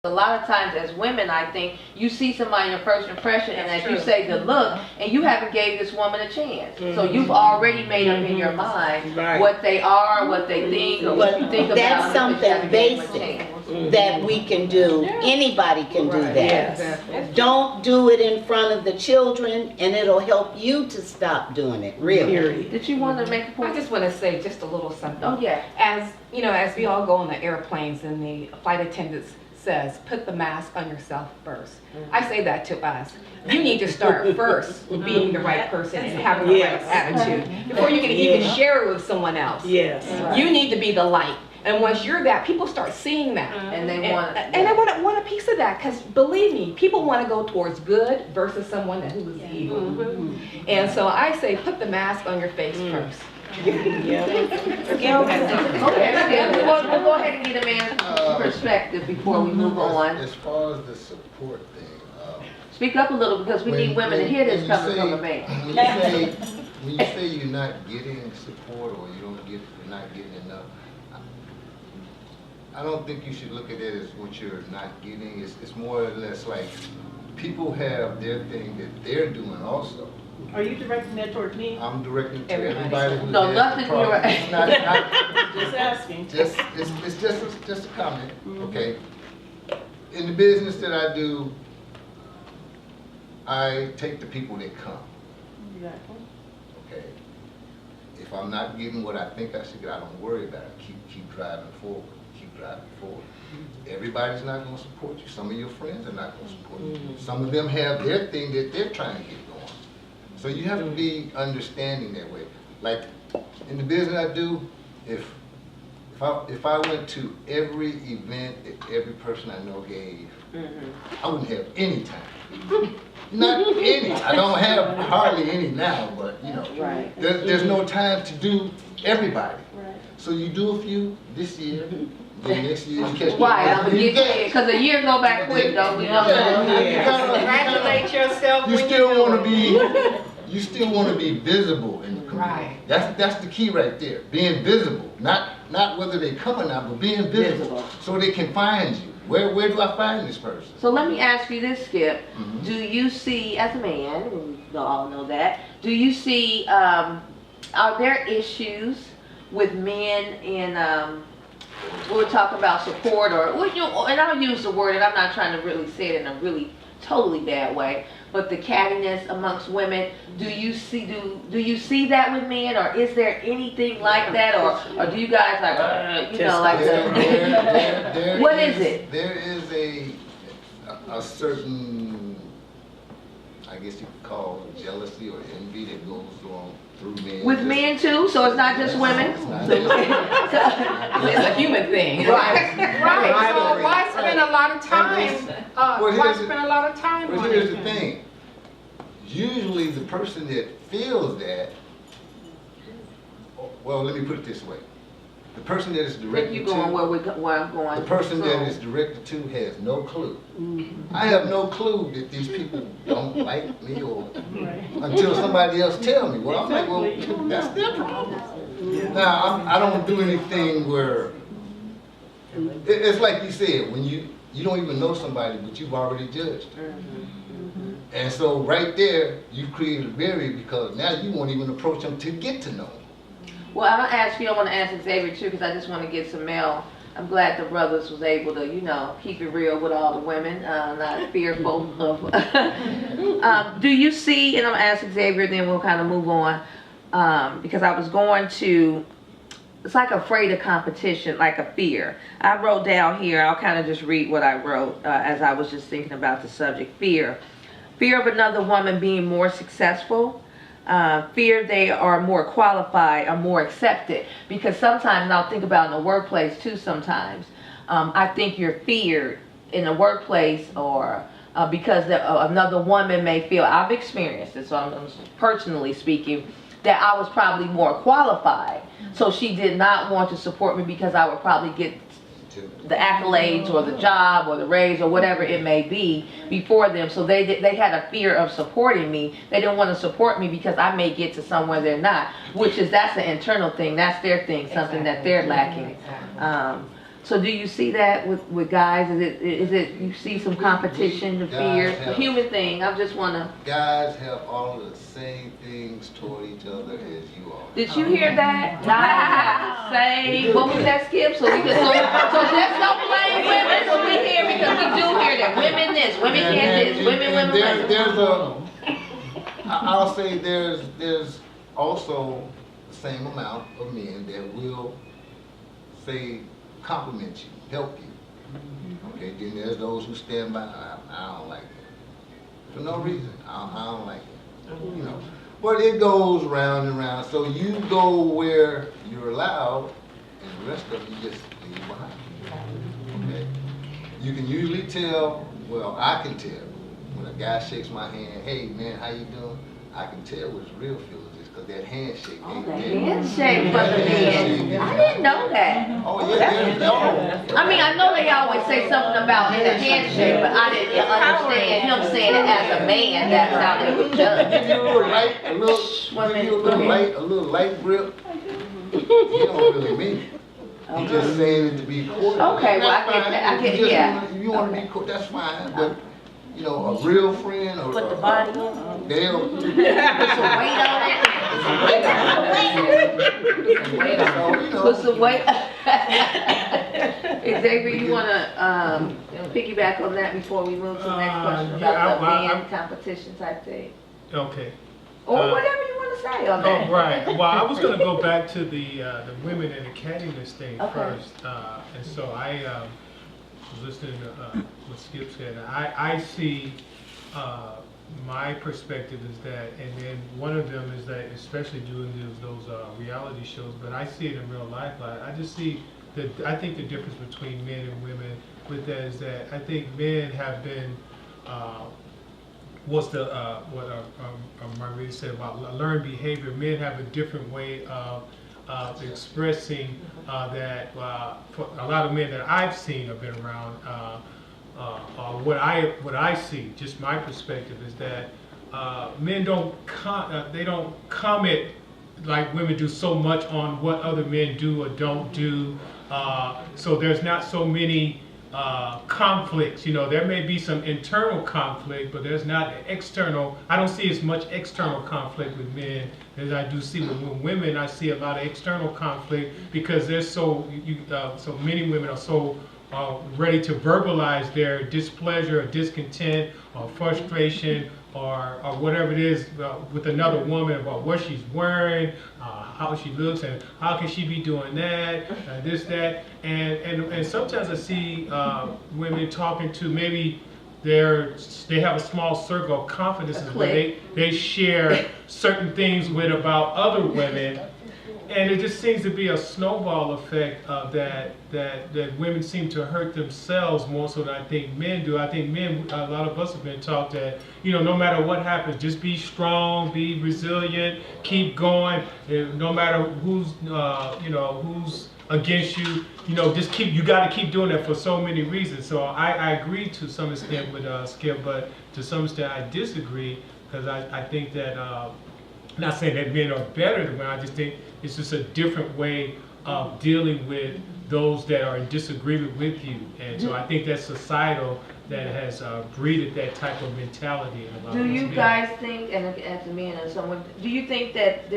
A lot of times as women, I think, you see somebody in your first impression, and as you say, the look, and you haven't gave this woman a chance. So you've already made up in your mind what they are, what they think, or what you think about them. That's something basic that we can do. Anybody can do that. Yes. Don't do it in front of the children, and it'll help you to stop doing it, really. Did you want to make a point? I just want to say just a little something. Oh, yeah. As you know, as we all go on the airplanes and the flight attendants says, put the mask on yourself first. I say that to us. You need to start first with being the right person and having the right attitude before you can even share it with someone else. Yes. You need to be the light. And once you're that, people start seeing that. And they want want a piece of that, because believe me, people want to go towards good versus someone who is evil. And so I say, put the mask on your face first. Okay, we'll go ahead and get a man's perspective before we move on. As far as the support thing, Speak up a little, because we need women to hear this coming from a man. when you say you're not getting support or you're not getting enough, I don't think you should look at it as what you're not getting. It's more or less like people have their thing that they're doing also. Are you directing that towards me? I'm directing to everybody who's No, there. nothing you're It's not, Just asking. it's just a comment, okay? In the business that I do, I take the people that come, Exactly. okay? If I'm not getting what I think I should get, I don't worry about it. Keep driving forward. Keep driving forward. Everybody's not going to support you. Some of your friends are not going to support you. Some of them have their thing that they're trying to get going. So you have to be understanding that way. Like in the business I do, if I went to every event that every person I know gave, I wouldn't have any time. Not any. I don't have hardly any now, but you know, there's no time to do everybody. So you do a few this year, then next year you catch Right, I'm gonna get there, because a year go back quick though. We know Congratulate yourself. You still want to be visible in the community. That's the key right there. Being visible, not whether they come or not, but being visible, so they can find you. Where do I find this person? So let me ask you this, Skip. Do you see, as a man, and we all know that, do you see, are there issues with men in, we're talking about support, or, and I'll use the word, and I'm not trying to really say it in a really totally bad way, but the cattiness amongst women, do you see that with men, or is there anything like that, or do you guys like, you know, like what is it? There is a certain, I guess you could call it jealousy or envy that goes on through men. With men too, so it's not just women? It's a human thing. Right, so why spend a lot of time, on here's the it? thing. Usually the person that feels that, well, let me put it this way. The person that is directed you to, going where I'm going. the person that is directed to has no clue. I have no clue that these people don't like me, or until somebody else tell me. Well, I'm like, well, that's their problem. Now, I don't do anything where, it's like you said, when you don't even know somebody, but you've already judged. And so right there, you create a barrier, because now you won't even approach them to get to know them. Well, I don't ask you, I want to ask Xavier too, because I just want to get some mail. I'm glad the brothers was able to, you know, keep it real with all the women, not fearful of. Do you see, and I'm going to ask Xavier, then we'll kind of move on, because I was going to, it's like afraid of competition, like a fear. I wrote down here, I'll kind of just read what I wrote as I was just thinking about the subject, fear. Fear of another woman being more successful. Fear they are more qualified or more accepted, because sometimes, and I'll think about in the workplace too sometimes, I think you're feared in the workplace, or because another woman may feel, I've experienced it, so I'm personally speaking, that I was probably more qualified, so she did not want to support me because I would probably get the accolades or the job or the raise or whatever it may be before them. So they had a fear of supporting me. They didn't want to support me because I may get to somewhere they're not, which is, that's an internal thing. That's their thing, something that they're lacking. So do you see that with guys? Is it you see some competition, the fear, Guys the have- human thing? I just wanna. Guys have all of the same things toward each other as you are. Did you hear that? Guys have the same. What was that, Skip? So we can so just don't blame women. So we hear because we do hear that women this, women can't this, women. There's I'll say there's also the same amount of men that will say compliment you, help you. Okay, then there's those who stand by. I don't like that for no reason. I don't like it. You know, but it goes round and round. So you go where you're allowed, and the rest of you just leave behind. Okay, you can usually tell. Well, I can tell when a guy shakes my hand. Hey man, how you doing? I can tell what his real feelings is because that handshake Oh, ain't the there. handshake for the men. I didn't know that. Oh yeah, I mean, I know they always say something about in a handshake, but I didn't understand him saying it as a man. That's how they would judge. Give you a little light, a little light grip. He don't really mean it. He's just saying it to be cordial. Okay, well, That's I get fine. that. I get- You just yeah. wanna- You want to be cordial, that's fine. But you know, a real friend or Put the body in. they'll Put some weight on it. Put some weight. Xavier, you wanna piggyback on that before we move to the next question yeah, about the I- men competition type thing? Okay. Or whatever you wanna say on that. Oh, right. Well, I was gonna go back to the women and the cattiness thing Okay. first. And so I was listening to what Skip said. I see my perspective is that, and then one of them is that, especially doing those reality shows, but I see it in real life. I just see that, I think the difference between men and women with that is that I think men have been, what Maria said about learned behavior. Men have a different way of expressing that. For a lot of men that I've seen, have been around. What I see, just my perspective, is that men don't comment like women do so much on what other men do or don't do. So there's not so many conflicts. You know, there may be some internal conflict, but there's not external. I don't see as much external conflict with men as I do see with women. I see a lot of external conflict because there's so many women are so ready to verbalize their displeasure or discontent or frustration or whatever it is with another woman about what she's wearing, how she looks, and how can she be doing that, this, that, and sometimes I see women talking to maybe they have a small circle of confidences where they share certain things with about other women. And it just seems to be a snowball effect of that women seem to hurt themselves more so than I think men do. I think men, a lot of us have been taught that, you know, no matter what happens, just be strong, be resilient, keep going. No matter who's against you, you know, you got to keep doing that for so many reasons. So I agree to some extent with Skip, but to some extent I disagree because I think that, not saying that men are better than women, I just think it's just a different way of dealing with those that are in disagreement with you. And so I think that's societal that has breeded that type of mentality in a lot of Do you men. guys think, and as a man and someone, do you think that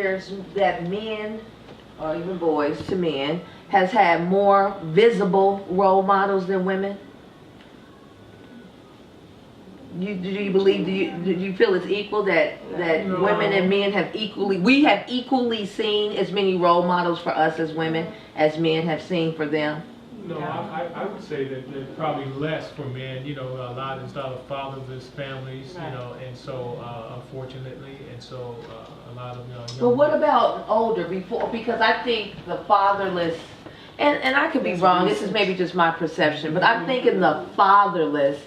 that men, or even boys to men, has had more visible role models than women? Do you feel it's equal that No. women and men have equally seen as many role models for us as women as men have seen for them? No, I would say that there's probably less for men. You know, a lot of fatherless families, you know, and so unfortunately, and so a lot of young. But what about older before? Because I think the fatherless, and I could be wrong, this is maybe just my perception, but I'm thinking the fatherless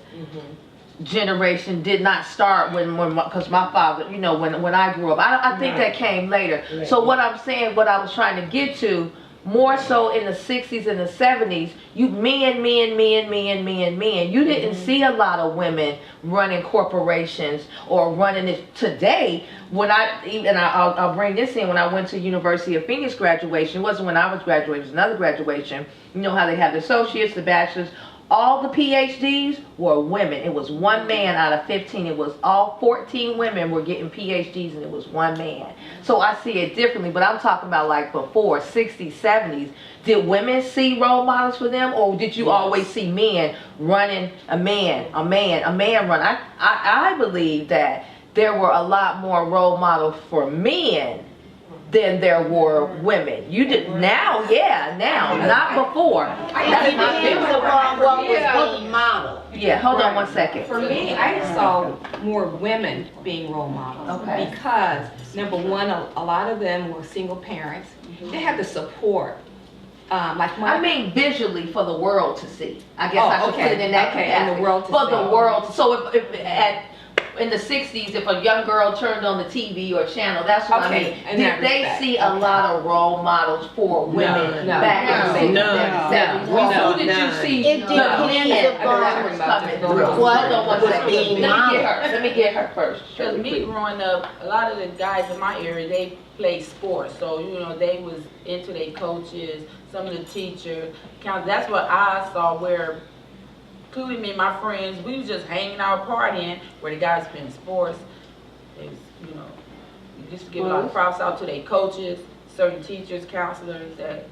generation did not start because my father, you know, when I grew up, I think that came later. So what I'm saying, what I was trying to get to more so in the 60s and the 70s, you men. You didn't see a lot of women running corporations or running it. Today, I'll bring this in, when I went to University of Phoenix graduation, it wasn't when I was graduating, it was another graduation. You know how they have the associates, the bachelors, all the PhDs were women. It was one man out of 15. It was all 14 women were getting PhDs and it was one man. So I see it differently, but I'm talking about like before, 60s, 70s. Did women see role models for them, or did you always see men running a man run? I believe that there were a lot more role models for men than there were women. You did now, not before. That's my feeling. What was the model? Yeah, hold on one second. For me, I saw more women being role models. Okay. Because, number one, a lot of them were single parents. They had the support. I mean visually for the world to see. I guess I should put it in that capacity. In the world to for see. the world. So in the 60s, if a young girl turned on the TV or channel, that's what I mean. Did they see a lot of role models for women back in the 70s? Who did you see It the men that was coming through? Hold on one second. Let me get her first. Because me growing up, a lot of the guys in my area, they played sports. So, you know, they was into their coaches, some of the teachers. That's what I saw, where including me and my friends, we was just hanging out, partying, where the guys playing sports. They was, you know, we just give a lot of props out to their coaches, certain teachers, counselors that.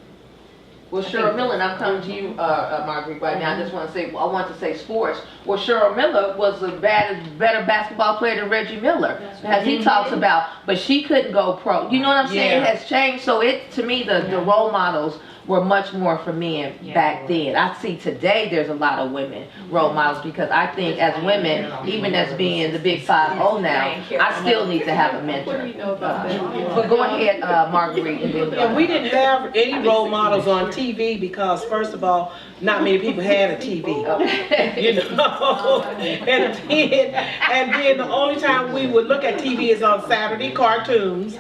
Well, Cheryl Miller, and I'm coming to you, Marguerite, right now. I just want to say, I want to say sports. Well, Cheryl Miller was a better basketball player than Reggie Miller, as he talks about, but she couldn't go pro. You know what I'm saying? It has changed. So to me, the role models were much more for men back then. I see today there's a lot of women role models, because I think as women, even as being the big 5-0 now, I still need to have a mentor. What do you know about that? But go ahead, Marguerite. And we didn't have any role models on TV because, first of all, not many people had a TV. You know, and then the only time we would look at TV is on Saturday cartoons,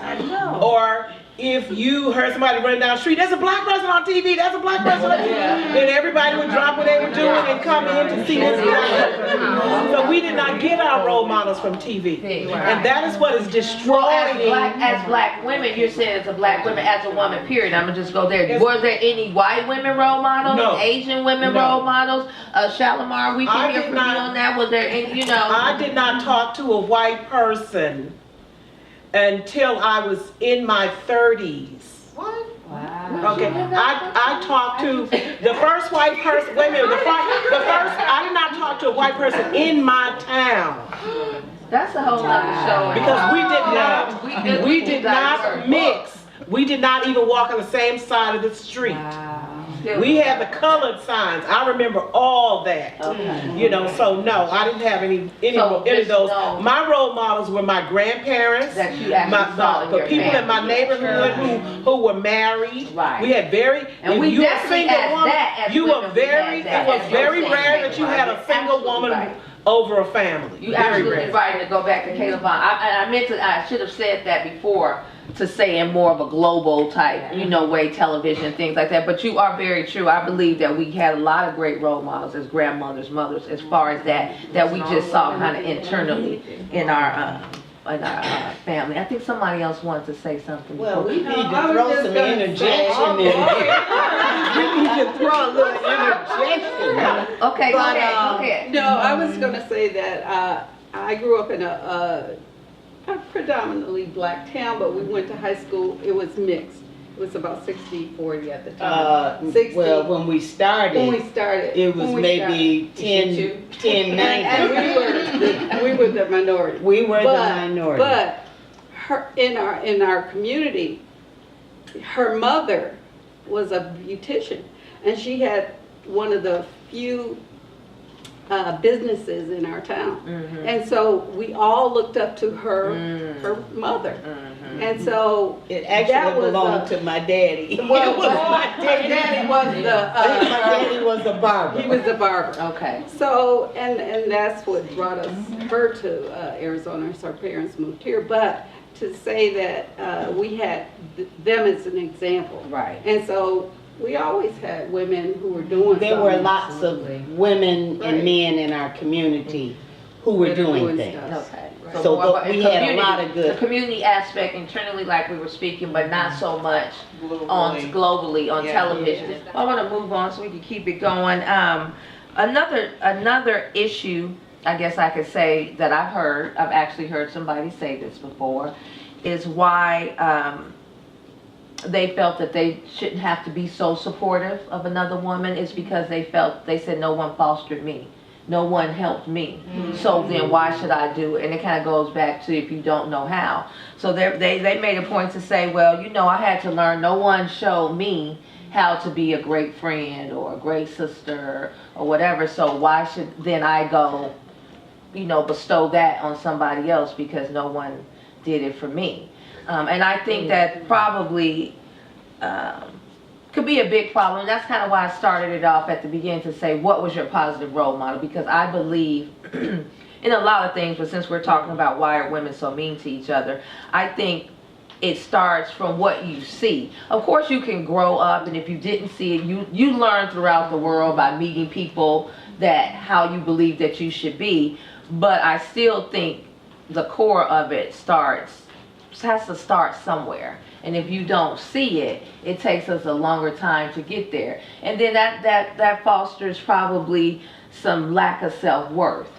or if you heard somebody running down the street, there's a black person on TV, there's a black person on TV. And everybody would drop what they were doing and come in to see this black person. So we did not get our role models from TV. And that is what is destroying. As black women, you're saying as a black woman, as a woman, period. I'm going to just go there. Was there any white women role models? No. Asian women role models? Shalimar, we can hear from you on that. Was there any, you know? I did not talk to a white person until I was in my 30s. What? Wow. Okay, I talked to the first white person, wait a minute, the first, I did not talk to a white person in my town. That's a whole other show. Because we did not mix. We did not even walk on the same side of the street. Wow. We had the colored signs. I remember all that. Okay. You know, so no, I didn't have any of those. My role models were my grandparents, That you actually saw in the your people in my family. neighborhood who were married. Right. We had And if we you were a definitely single had woman, that as you women. were We very, had that it was as very women. rare that you had a single Absolutely woman right. over a family. You Very absolutely rare. right, and to go back to Caleb Vaughn, I should have said that before, to say in more of a global type, you know, way, television and things like that, but you are very true. I believe that we had a lot of great role models as grandmothers, mothers, as far as that we just saw kind of internally in our family. I think somebody else wanted to say something. Well, we need to throw some interjection in there. We need to throw a little interjection. Okay, go ahead. No, I was going to say that I grew up in a predominantly black town, but we went to high school, it was mixed. It was about 60-40 at the time. 60. Well, when we started, it was maybe 10-90. And we were the minority. We were the minority. But in our community, her mother was a beautician, and she had one of the few businesses in our town. And so we all looked up to her mother. And so it actually belonged to my daddy. Well, my daddy was the barber. He was the barber. Okay. So, and that's what brought her to Arizona, as our parents moved here. But to say that we had them as an example. Right. And so we always had women who were doing There were something. lots of women Right. and men in our community who were That are doing doing things. stuff. Okay. So more about we had a community- lot of good- The community aspect internally, like we were speaking, but not so much on globally on television. I want to move on so we can keep it going. Another issue, I guess I could say that I've actually heard somebody say this before, is why they felt that they shouldn't have to be so supportive of another woman is because they said no one fostered me. No one helped me. So then why should I do it? And it kind of goes back to if you don't know how. So they made a point to say, well, you know, I had to learn. No one showed me how to be a great friend or a great sister or whatever. So why should then I go, you know, bestow that on somebody else because no one did it for me. And I think that probably could be a big problem. That's kind of why I started it off at the beginning to say, what was your positive role model? Because I believe in a lot of things, but since we're talking about why are women so mean to each other, I think it starts from what you see. Of course, you can grow up, and if you didn't see it, you learn throughout the world by meeting people that how you believe that you should be. But I still think the core of it has to start somewhere. And if you don't see it, it takes us a longer time to get there. And then that fosters probably some lack of self-worth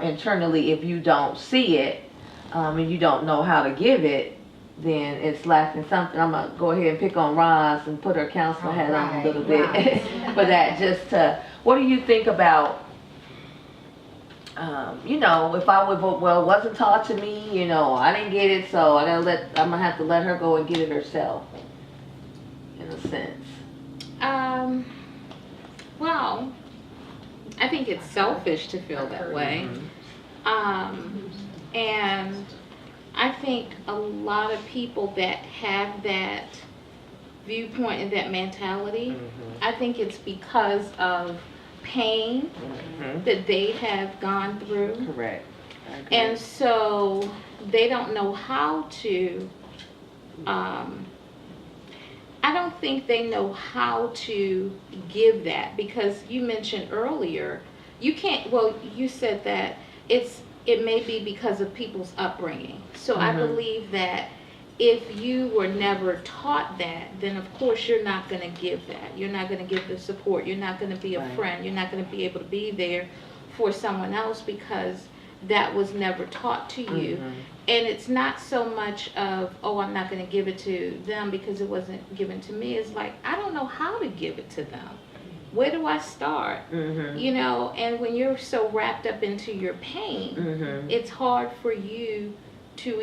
internally. If you don't see it and you don't know how to give it, then it's lacking something. I'm going to go ahead and pick on Roz and put her counselor hat on a little bit for that. Just to, what do you think about, you know, if I would vote, well, it wasn't taught to me, you know, I didn't get it, so I'm gonna have to let her go and get it herself, in a sense. Well, I think it's selfish to feel that way. And I think a lot of people that have that viewpoint and that mentality, I think it's because of pain that they have gone through. Correct. And so they don't know how to, I don't think they know how to give that, because you mentioned earlier, you can't, well, you said that it may be because of people's upbringing. So I believe that if you were never taught that, then of course you're not going to give that. You're not going to give the support. You're not going to be a friend. You're not going to be able to be there for someone else because that was never taught to you. And it's not so much of, oh, I'm not going to give it to them because it wasn't given to me. It's like, I don't know how to give it to them. Where do I start? You know, and when you're so wrapped up into your pain, it's hard for you to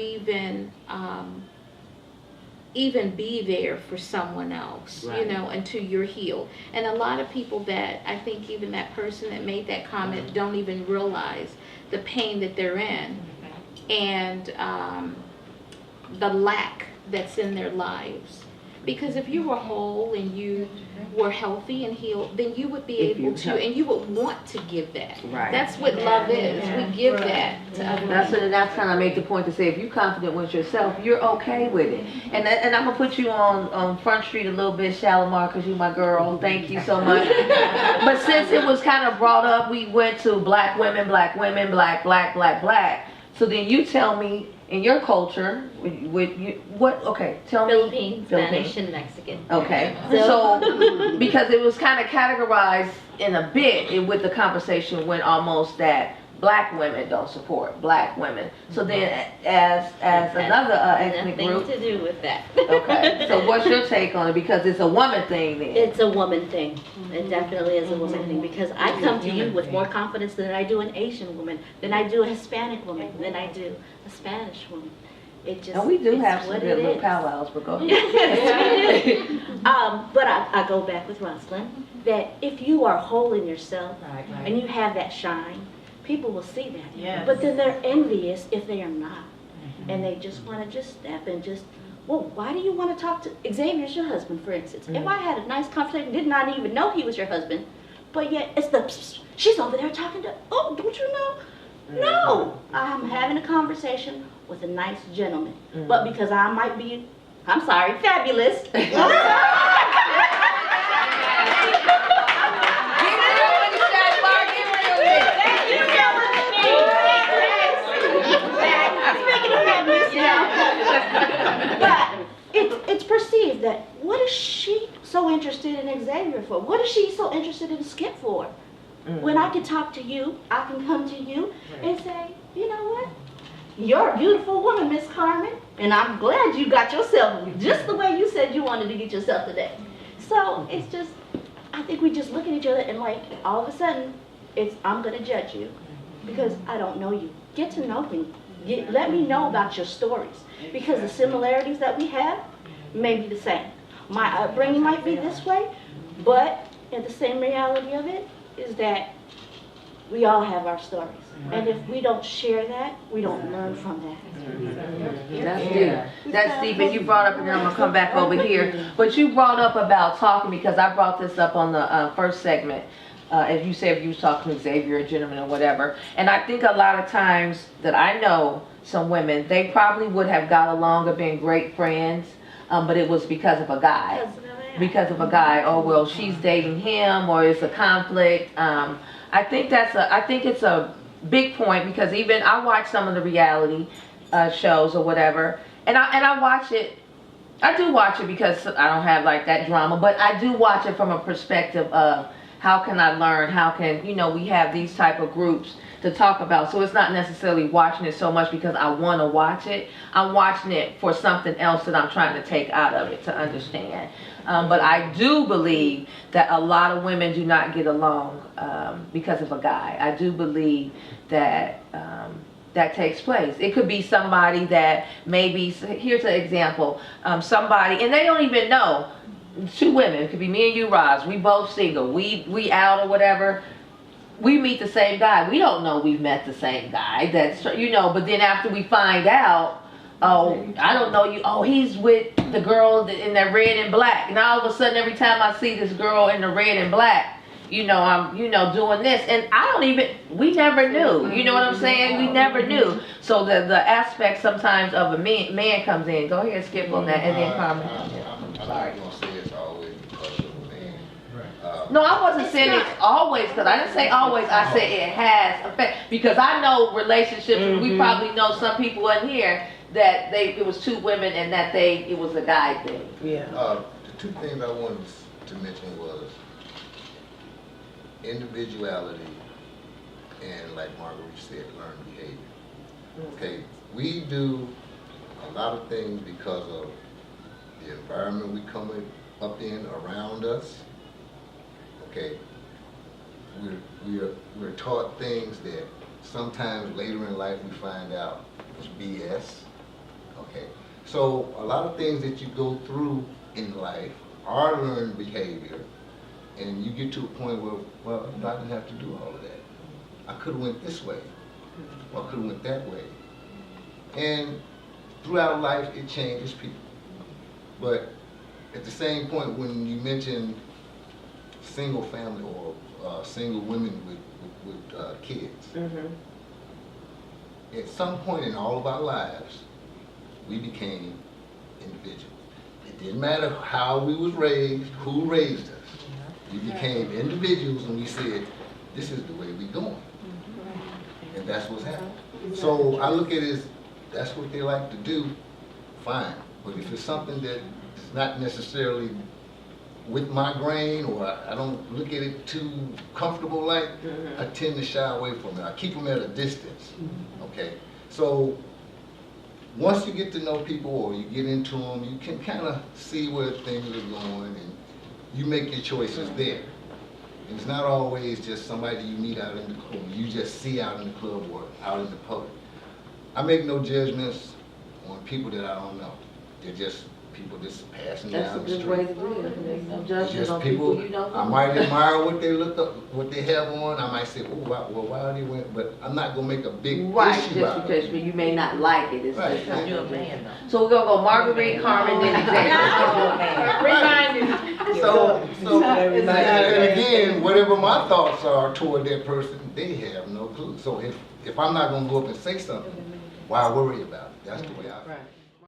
even be there for someone else, you know, until you're healed. And a lot of people that, I think even that person that made that comment don't even realize the pain that they're in and the lack that's in their lives. Because if you were whole and you were healthy and healed, then you would be able to, and you would want to give that. That's what love is. We give that to other people. That's kind of make the point to say, if you're confident with yourself, you're okay with it. And I'm going to put you on Front Street a little bit, Shalimar, because you're my girl. Thank you so much. But since it was kind of brought up, we went to black women, black, black. So then you tell me, in your culture, okay, tell me. Philippines, Spanish, and Mexican. Okay, so, because it was kind of categorized in a bit, with the conversation went almost that black women don't support black women. So then, as another ethnic group. Nothing to do with that. Okay, so what's your take on it? Because it's a woman thing then. It's a woman thing. It definitely is a woman thing, because I come to you with more confidence than I do an Asian woman, than I do a Hispanic woman, than I do a Spanish woman. It just, and we do have it's some what good it little is. powwows, but go ahead. But I go back with Rosalind, that if you are whole in yourself and you have that shine, people will see that. Yes. But then they're envious if they are not. And they just want to just step and just, well, why do you want to talk to Xavier's your husband, for instance? If I had a nice conversation, did not even know he was your husband, but yet it's the, she's over there talking to, oh, don't you know? No, I'm having a conversation with a nice gentleman. But because I might be, I'm sorry, fabulous. But it's perceived that what is she so interested in Xavier for? What is she so interested in Skip for? When I can talk to you, I can come to you and say, you know what? You're a beautiful woman, Miss Carmen, and I'm glad you got yourself just the way you said you wanted to get yourself today. So it's just, I think we just look at each other and like all of a sudden, I'm gonna judge you because I don't know you. Get to know me. Let me know about your stories because the similarities that we have may be the same. My upbringing might be this way, but the same reality of it is that we all have our stories. And if we don't share that, we don't learn from that. That's deep. That's deep. And you brought up, and then I'm gonna come back over here. But you brought up about talking because I brought this up on the first segment. As you said, you was talking to Xavier, a gentleman or whatever. And I think a lot of times that I know some women, they probably would have got along or been great friends, but it was because of a guy. Because of a guy. Oh well, she's dating him, or it's a conflict. I think it's a big point because even I watch some of the reality shows or whatever, and I watch it. I do watch it because I don't have like that drama, but I do watch it from a perspective of how can I learn? How can, we have these type of groups to talk about. So it's not necessarily watching it so much because I want to watch it. I'm watching it for something else that I'm trying to take out of it to understand. But I do believe that a lot of women do not get along because of a guy. I do believe that that takes place. It could be somebody that maybe, here's an example, somebody, and they don't even know, two women, it could be me and you, Roz, we both single, we out or whatever, we meet the same guy, we don't know we've met the same guy, that's, but then after we find out, oh, I don't know you, oh, he's with the girl in that red and black, and all of a sudden every time I see this girl in the red and black, I'm, doing this, and I don't even, we never knew, you know what I'm saying, we never knew. So the aspect sometimes of a man comes in. Go ahead, Skip on that, and then comment. I'm not going to say it's always because of a man. No, I wasn't saying it's always, because I didn't say always, I said it has effect, because I know relationships, we probably know some people in here that it was two women and that it was a guy thing. Yeah. The two things I wanted to mention was individuality and, like Marguerite said, learned behavior. Okay, we do a lot of things because of the environment we come up in around us. Okay, we're taught things that sometimes later in life we find out was BS. Okay, so a lot of things that you go through in life are learned behavior. And you get to a point where, well, I didn't have to do all of that. I could have went this way, or I could have went that way. And throughout life, it changes people. But at the same point, when you mention single family or single women with kids, at some point in all of our lives, we became individuals. It didn't matter how we was raised, who raised us. We became individuals and we said, this is the way we're going. And that's what's happening. So I look at it as, that's what they like to do, fine. But if it's something that is not necessarily with my grain, or I don't look at it too comfortable like, I tend to shy away from it. I keep them at a distance, okay? So once you get to know people or you get into them, you can kind of see where things are going, and you make your choices there. And it's not always just somebody you meet out in the club, you just see out in the club or out in the public. I make no judgments on people that I don't know. They're just people just passing down the street. That's a good way to live. There's no judgment Just on people you don't know. I might admire what they look up, what they have on. I might say, oh, wow, well, why are they wearing? But I'm not gonna make a big issue just out of because it. you may not like it. It's Right. just You're a man though. So we're gonna go Marguerite, Carmen, then Xavier. So and again, then whatever my thoughts are toward that person, they have no clue. So if I'm not gonna go up and say something, why worry about it? That's the way I feel. Right.